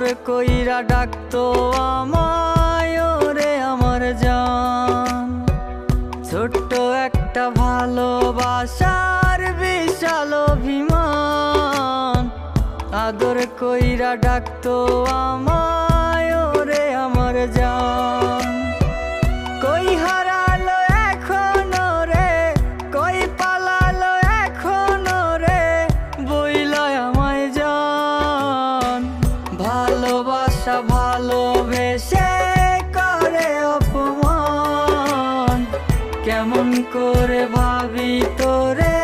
আদর কইরা ডাকতো আমায় ওরে আমার জান। ছোট্ট একটা ভালোবাসার বিশাল অভিমান, আদর কইরা ডাকতো আমায় ওরে আমার জান। কই হারালো এখনো রে, কই পালালো এখনো রে, বইলায় আমায় জান। ভালোবাসা ভালোবেসে করে অপমান, কেমন করে ভাবি তোরে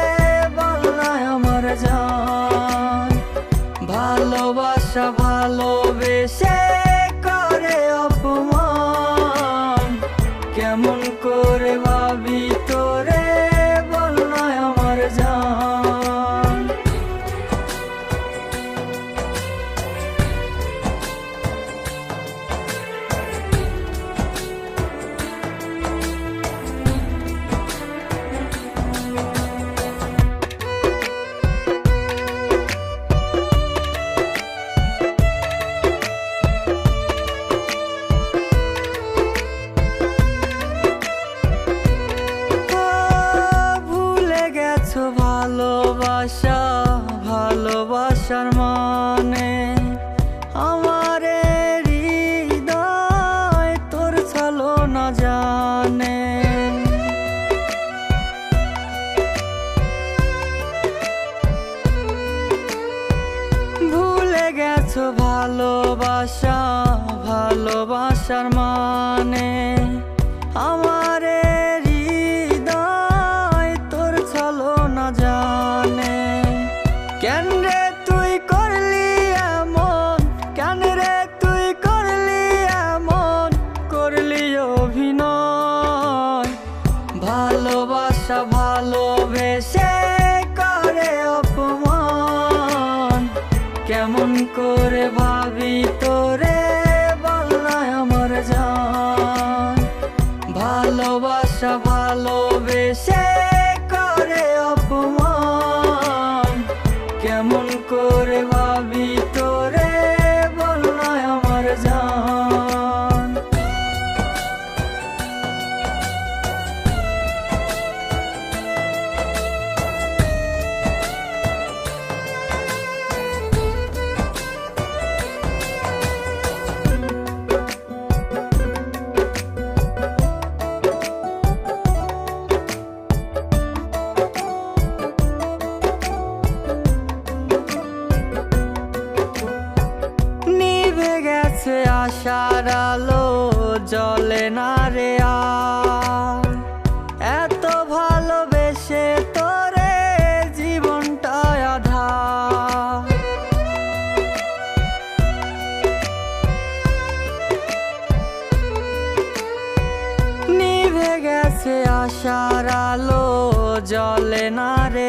বলনায় আমার জান। ভালোবাসা ভালোবেসে করে অপমান, কেমন করে ভাবি তোরে বলনায় আমার জান। ভালোবাসা ভালোবাসার মানে, আমারে হৃদয় তোর ছলো না জানে। ভুলে গেছো ভালোবাসা ভালোবাসার মানে, আমারে জানে। কেন রে তুই করলি এমন, কেন রে তুই করলি এমন, করলি অভিনয়। ভালোবাসা ভালোবেসে করে অপমান, কেমন করে ভাবি তোরে বলনায় আমার জান। ভালোবাসা ভালোবেসে অপমান, কেমন করে ভাবি তোরে বলনায় আমার জান। আশার আলো জ্বলে না রে আর, এত ভালোবেসে তোরে জীবনটা আধার। নিভে গেছে আশার আলো জ্বলে না রে